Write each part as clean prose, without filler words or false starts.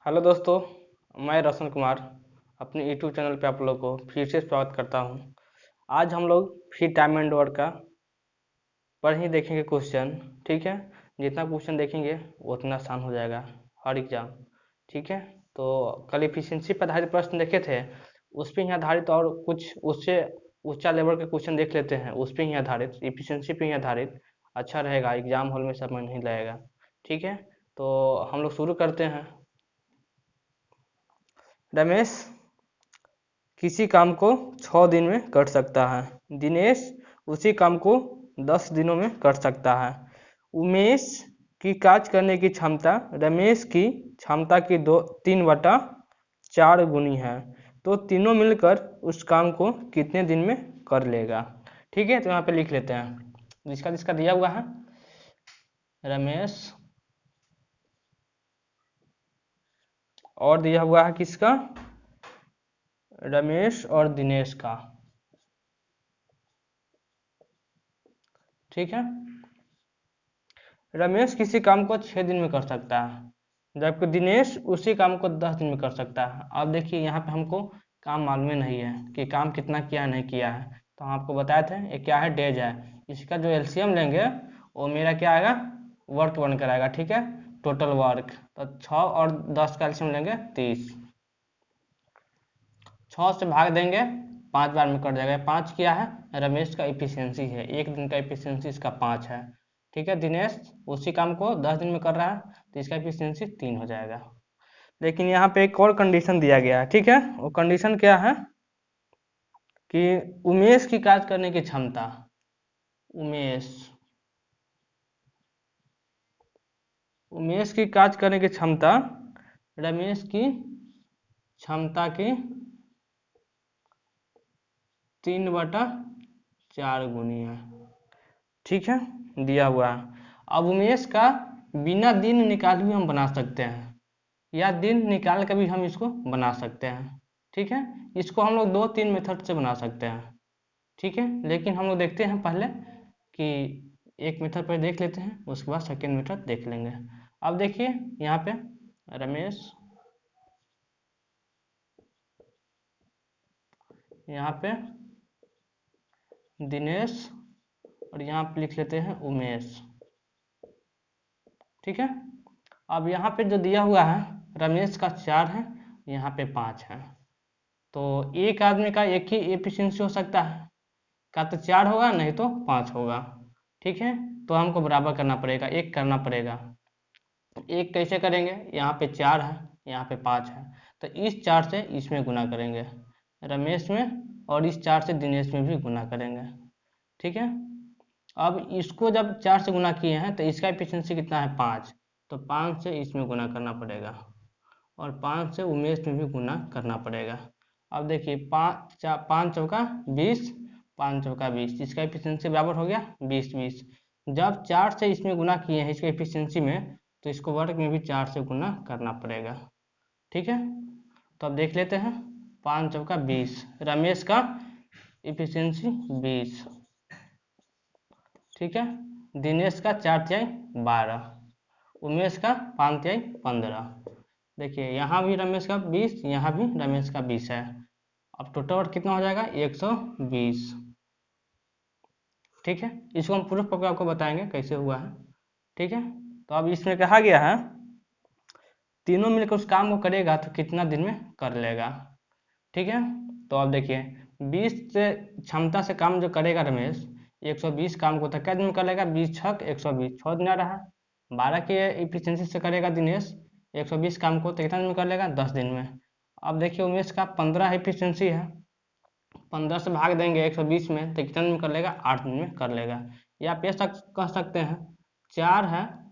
Hello दोस्तों, मैं रोशन कुमार अपने यूट्यूब चैनल पे आप लोग को फिर से स्वागत करता हूं। आज हम लोग फिर टाइम एंड वर्क का पर ही देखेंगे क्वेश्चन। ठीक है, जितना क्वेश्चन देखेंगे उतना आसान हो जाएगा हर एग्जाम। ठीक है, तो कल इफिशिएंसी पर आधारित प्रश्न देखे थे, उस पर ही आधारित और कुछ उससे ऊंचा लेवल के क्वेश्चन देख लेते हैं। उस पर ही आधारित, इफिशिएंसी पे ही आधारित अच्छा रहेगा, एग्जाम हॉल में समय नहीं लगेगा। ठीक है, तो हम लोग शुरू करते हैं। रमेश किसी काम को 6 दिन में कर सकता है। दिनेश उसी काम को 10 दिनों में कर सकता है। उमेश की कार्य करने की क्षमता रमेश की क्षमता की 3/4 गुनी है, तो तीनों मिलकर उस काम को कितने दिन में कर लेगा। ठीक है, तो यहाँ पे लिख लेते हैं जिसका जिसका दिया हुआ है। रमेश और दिया हुआ है किसका? रमेश और दिनेश का। ठीक है, रमेश किसी काम को 6 दिन में कर सकता है, जबकि दिनेश उसी काम को 10 दिन में कर सकता है। अब देखिए यहाँ पे हमको काम मालूम नहीं है कि काम कितना किया नहीं किया है, तो हम आपको बताए थे ये क्या है, डेज है। इसका जो एलसीएम लेंगे वो मेरा क्या आएगा, वर्क बनकर आएगा। ठीक है, टोटल वर्क, तो 6 और 10 का एलसीएम लेंगे 30। 6 से भाग देंगे, 5 बार में कट जाएगा। 5 क्या है, रमेश का इफिशियंसी है, एक दिन का इफिशियंसी इसका 5 है। ठीक है, दिनेश उसी काम को 10 दिन में कर रहा है, तो इसका इफिशियंसी 3 हो जाएगा। लेकिन यहाँ पे एक और कंडीशन दिया गया है। ठीक है, वो कंडीशन क्या है कि उमेश की कार्य करने की क्षमता, उमेश उमेश की कार्य करने की क्षमता रमेश की क्षमता की 3/4 गुनी है। ठीक है, दिया हुआ है। अब उमेश का बिना दिन निकाले भी हम बना सकते हैं, या दिन निकाल कर भी हम इसको बना सकते हैं। ठीक है, इसको हम लोग 2-3 मेथड से बना सकते हैं। ठीक है, लेकिन हम लोग देखते हैं पहले कि एक मेथड पर देख लेते हैं, उसके बाद सेकेंड मेथड देख लेंगे। अब देखिए यहाँ पे रमेश, यहाँ पे दिनेश, और यहाँ पे लिख लेते हैं उमेश। ठीक है, अब यहाँ पे जो दिया हुआ है रमेश का 4 है, यहाँ पे 5 है, तो एक आदमी का एक ही एफिशिएंसी हो सकता है, का तो 4 होगा नहीं तो 5 होगा। ठीक है, तो हमको बराबर करना पड़ेगा, एक करना पड़ेगा। एक कैसे करेंगे, यहाँ पे 4 है, यहाँ पे 5 है, तो इस 4 से इसमें गुना करेंगे रमेश में, और इस 4 से दिनेश में भी गुना करेंगे। ठीक है, अब इसको जब 4 से गुना किए हैं तो इसका एफिशिएंसी कितना है, 5, तो 5 से इसमें गुना करना पड़ेगा, और 5 से उमेश में भी गुना करना पड़ेगा। अब देखिए 5 चौका 20, 5 चौका 20, इसका एफिशिएंसी बराबर हो गया 20-20। जब 4 से इसमें गुना किए हैं इसके एफिशिएंसी में, तो इसको वर्ग में भी 4 से गुना करना पड़ेगा। ठीक है, तो अब देख लेते हैं। 5 चौका 20, रमेश का एफिशिएंसी 20। ठीक है, दिनेश का 4×3 12, उमेश का 5×3 15। देखिए यहाँ भी रमेश का 20, यहाँ भी रमेश का 20 है। अब टोटल वर्क कितना हो जाएगा, 120। ठीक है, इसको हम प्रूफ करके आपको बताएंगे कैसे हुआ है। ठीक है, तो अब इसमें कहा गया है तीनों मिलकर उस काम को करेगा तो कितना दिन में कर लेगा। ठीक है, तो अब देखिए 20 से क्षमता से काम जो करेगा रमेश, 120 काम को तो क्या दिन में कर लेगा, 20×6 120, 6 दिन आ रहा है। 12 के इफिशियंसी से करेगा दिनेश 120 काम को, तो कितना दिन में कर लेगा, 10 दिन में। अब देखिए उमेश का 15 इफिशियंसी है, 15 से भाग देंगे 120 में, तो कितना दिन में कर लेगा, 8 दिन में कर लेगा। या आप ये कह सकते हैं 4 है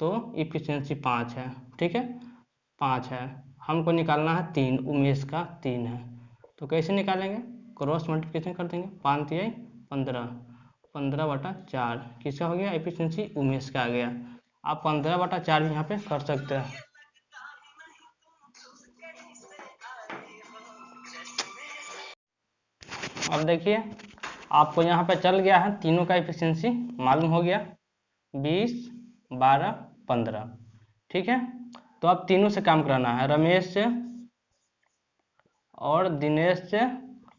तो इफिशियंसी 5 है। ठीक है, 5 है, हमको निकालना है 3, उमेश का 3 है, तो कैसे निकालेंगे, क्रॉस मल्टीप्लिकेशन कर देंगे। 5×3 15, 15/4 किसका हो गया, एफिशिएंसी उमेश का आ गया। आप 15/4 भी यहाँ पे कर सकते हैं। अब देखिए आपको यहाँ पे चल गया है, तीनों का एफिशिएंसी मालूम हो गया, 20 12 15। ठीक है, तो अब तीनों से काम कराना है, रमेश से और दिनेश से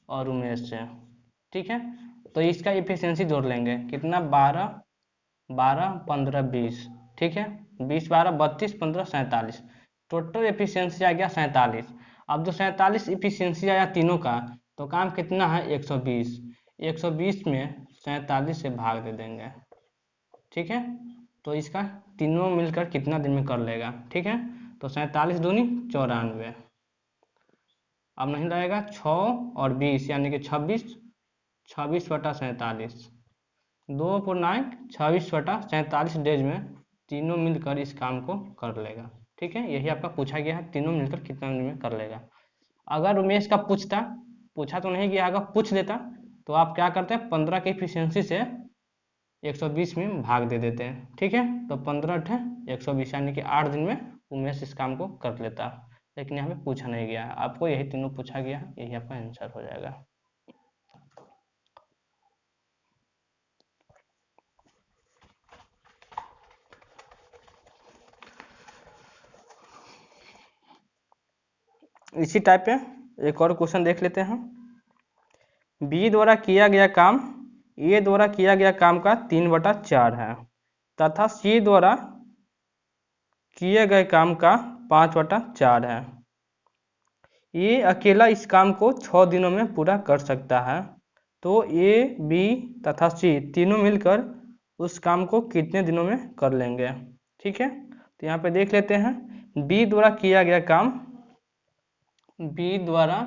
और उमेश से, ठीक है। तो इसका इफिशियंसी जोड़ लेंगे, कितना 12 12 15 20, ठीक है। 20 12 32 15 47, टोटल एफिशिएंसी आ गया 47। अब जो 47 इफिशियंसी आया तीनों का, तो काम कितना है 120। 120 में 47 से भाग दे देंगे, ठीक है। तो इसका तीनों मिलकर कितना दिन में कर लेगा, ठीक है। तो 47 दूनी 94, अब नहीं रहेगा 6 और 20 यानी कि 26, 26 बटा 47, 2 पूर्णांक 26 बटा 47 डेज में तीनों मिलकर इस काम को कर लेगा, ठीक है। यही आपका पूछा गया है, तीनों मिलकर कितना दिन में कर लेगा। अगर उमेश का पूछा तो नहीं गया, अगर पूछ देता तो आप क्या करते हैं, 15 की इफिशियंसी से 120 में भाग दे देते हैं, ठीक है। तो 15 120 यानी कि 8 दिन में उमेश इस काम को कर लेता, लेकिन यहाँ पे पूछा नहीं गया, आपको यही तीनों पूछा गया है, यही आपका आंसर हो जाएगा। इसी टाइप पे एक और क्वेश्चन देख लेते हैं। बी द्वारा किया गया काम ए द्वारा किया गया काम का 3/4 है तथा सी द्वारा किए गए काम का 5/4 है। ये अकेला इस काम को 6 दिनों में पूरा कर सकता है, तो ए बी तथा सी तीनों मिलकर उस काम को कितने दिनों में कर लेंगे, ठीक है। तो यहाँ पे देख लेते हैं, बी द्वारा किया गया काम, बी द्वारा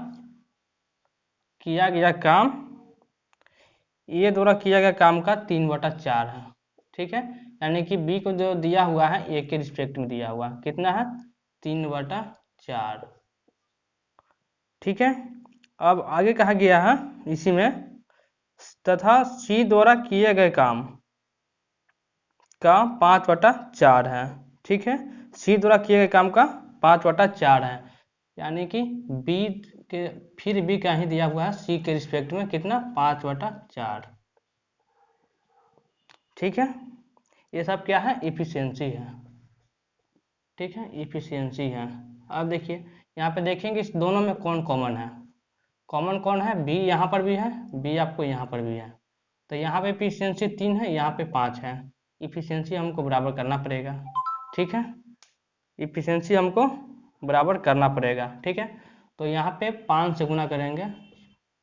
किया गया काम ए द्वारा किया गया काम का 3/4 है, ठीक है। यानी कि बी को जो दिया हुआ है ए के रिस्पेक्ट में दिया हुआ कितना है 3/4, ठीक है। अब आगे कहा गया है इसी में, तथा सी द्वारा किए गए काम का 5/4 है, ठीक है। सी द्वारा किए गए काम का 5/4 है, यानी कि बी के फिर बी का ही दिया हुआ है सी के रिस्पेक्ट में कितना 5/4, ठीक है। ये सब क्या है इफिशियंसी है, ठीक है, इफिशियंसी है। अब देखिए यहाँ पे देखेंगे इस दोनों में कौन कॉमन है, कॉमन कौन है, बी यहाँ पर भी है, बी आपको यहाँ पर भी है। तो यहाँ पे इफिशियंसी 3 है, यहाँ पे 5 है, इफिशियंसी हमको बराबर करना पड़ेगा, ठीक है। इफिशियंसी हमको बराबर करना पड़ेगा, ठीक है। तो यहाँ पे 5 से गुना करेंगे,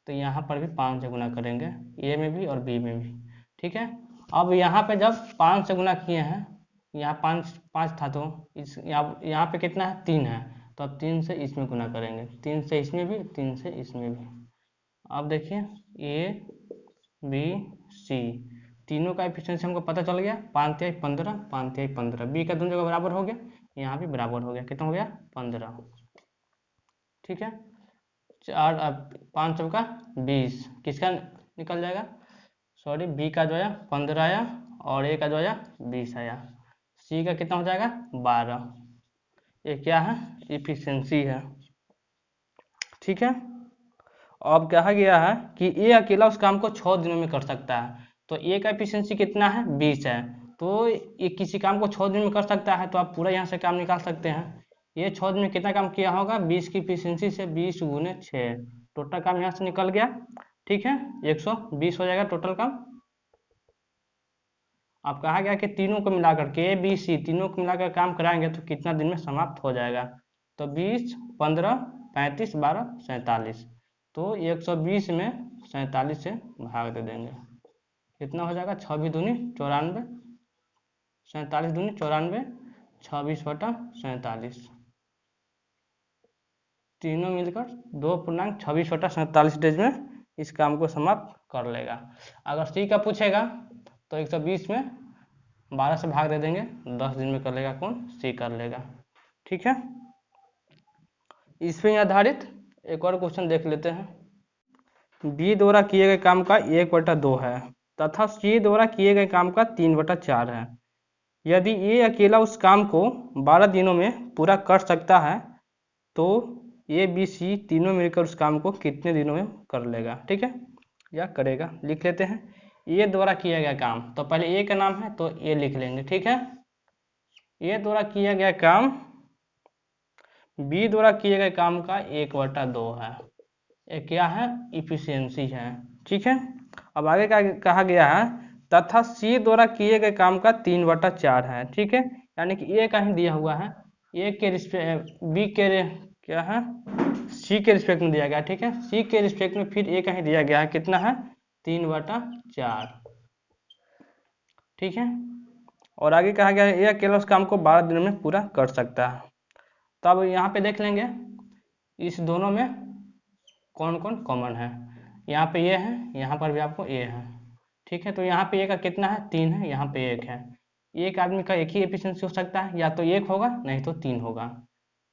तो यहाँ पर भी 5 से गुना करेंगे, ए में भी और बी में भी, ठीक है। अब यहाँ पे जब 5 से गुना किए हैं, यहाँ 5 था तो इस यहाँ पे कितना है 3 है, तो अब 3 से इसमें गुना करेंगे, 3 से इसमें भी 3 से इसमें भी। अब देखिए ए बी सी तीनों का एफिशिएंसी हमको पता चल गया, 5 तिहाई 15 5 तिहाई 15, बी का दोनों जगह बराबर हो गया, यहाँ भी बराबर हो गया, कितना हो गया 15, ठीक है। 4 5 चौका 20, किसका निकल जाएगा, सॉरी बी का जो आया 15 आया और ए का जो आया 20 आया, सी का कितना हो जाएगा 12। ये क्या है इफिशियंसी है, ठीक है। अब कहा गया है कि ए अकेला उस काम को 6 दिनों में कर सकता है, तो ए का एफिशिएंसी कितना है 20 है, तो ये किसी काम को 6 दिन में कर सकता है, तो आप पूरा यहाँ से काम निकाल सकते हैं। ये 6 दिन में कितना काम किया होगा 20 की एफिशिएंसी से 20 गुने 6, टोटल काम यहाँ से निकल गया, ठीक है। 120 हो जाएगा टोटल काम। अब कहा गया कि तीनों को मिलाकर के ए बी सी तीनों को मिलाकर काम कराएंगे तो कितना दिन में समाप्त हो जाएगा, तो 20 15 35 12 47, तो 120 में 47 से भाग दे देंगे, कितना हो जाएगा 26 दूनी 94, 47 दूनी 94, 26/47, तीनों मिलकर 2.26/47 डेज में इस काम को समाप्त कर लेगा। अगर सी का पूछेगा तो 120 में 12 से भाग दे देंगे, 10 दिन में कर लेगा कौन, सी कर लेगा, ठीक है। इस पे आधारित एक और क्वेश्चन देख लेते हैं। बी द्वारा किए गए काम का 1/2 है तथा सी द्वारा किए गए काम का 3/4 है। यदि ए अकेला उस काम को 12 दिनों में पूरा कर सकता है, तो ए बी सी तीनों मिलकर उस काम को कितने दिनों में कर लेगा, ठीक है, या करेगा। लिख लेते हैं ए द्वारा किया गया काम, तो पहले ए का नाम है तो ए लिख लेंगे, ठीक है। ए द्वारा किया गया काम बी द्वारा किए गए काम का 1/2 है। ये क्या है? इफिशियंसी है। ठीक है, अब आगे क्या कहा गया है? तथा सी द्वारा किए गए काम का 3/4 है। ठीक है, यानी कि ए का ही दिया हुआ है, ए के रिस्पेक्ट बी के क्या है, सी के रिस्पेक्ट में दिया गया। ठीक है, सी के रिस्पेक्ट में फिर ए का ही दिया गया है, कितना है? 3/4। ठीक है, और आगे कहा गया है ये अकेला उस काम को 12 दिनों में पूरा कर सकता है। तो अब यहाँ पे देख लेंगे इस दोनों में कौन कौन कॉमन है। यहाँ पे ये है, यहाँ पर भी आपको ए है। ठीक है, तो यहाँ पे ए का कितना है? 3 है, यहाँ पे 1 है। एक आदमी का एक ही एफिशिएंसी हो सकता है, या तो 1 होगा नहीं तो 3 होगा।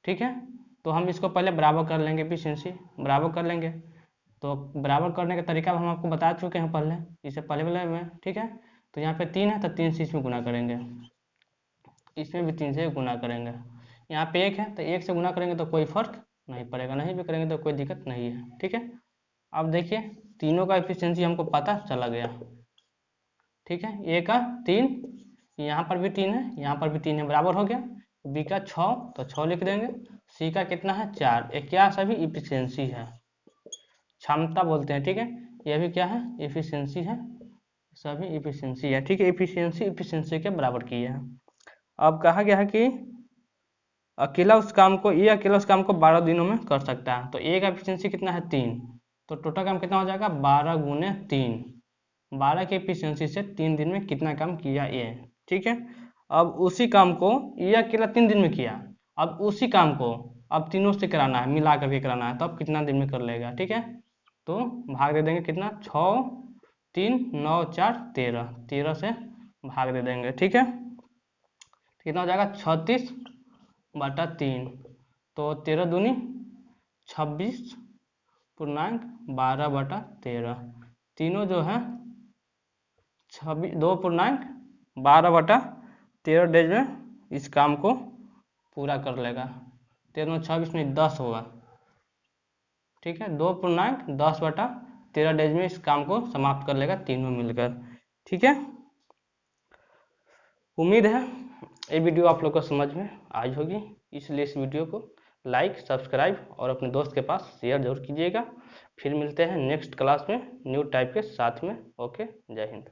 ठीक है, तो हम इसको पहले बराबर कर लेंगे, एफिशिएंसी बराबर कर लेंगे। तो बराबर करने का तरीका हम आपको बता चुके हैं पहले, इससे पहले वाले में। ठीक है, तो यहाँ पे 3 है तो 3 से इसमें गुना करेंगे, इसमें भी 3 से गुना करेंगे। यहाँ पे 1 है तो 1 से गुना करेंगे तो कोई फर्क नहीं पड़ेगा, नहीं भी करेंगे तो कोई दिक्कत नहीं है। ठीक है, अब देखिए तीनों का एफिशिएंसी हमको पता चला गया। ठीक है, ए का 3, यहाँ पर भी 3 है, यहाँ पर भी 3 है, बराबर हो गया। बी का 6 तो 6 लिख देंगे। सी का कितना है? 4। ये क्या सभी इफिशियंसी है, क्षमता बोलते हैं। ठीक है, यह भी क्या है? एफिशिएंसी है, सभी इफिशियंसी है। ठीक है, एफिशिएंसी इफिशियंसी के बराबर की है। अब कहा गया है कि अकेला उस काम को, ये अकेला उस काम को 12 दिनों में कर सकता है। तो ए का एफिशिएंसी कितना है? 3। तो टोटल काम कितना हो जाएगा? 12 × 3। 12 की एफिशिएंसी से 3 दिन में कितना काम किया ए। ठीक है, अब उसी काम को ये अकेला 3 दिन में किया, अब उसी काम को अब तीनों से कराना है, मिला करके कराना है, तो अब कितना दिन में कर लेगा। ठीक है, तो भाग दे देंगे, कितना? 6, 3, 9, 4, 13, 13 से भाग दे देंगे। ठीक है, कितना हो जाएगा? 36/3। तो 13 दूनी 26 पूर्णांक 12/13, तीनों जो है 2 पूर्णांक 12/13 डेज में इस काम को पूरा कर लेगा। 13 में 26 में 10 होगा। ठीक है, 2 पूर्णांक 10/13 डेज में इस काम को समाप्त कर लेगा, तीनों मिलकर। ठीक है, उम्मीद है ये वीडियो आप लोग को समझ में आई होगी, इसलिए इस वीडियो को लाइक, सब्सक्राइब और अपने दोस्त के पास शेयर जरूर कीजिएगा। फिर मिलते हैं नेक्स्ट क्लास में न्यू टाइप के साथ में। ओके, जय हिंद।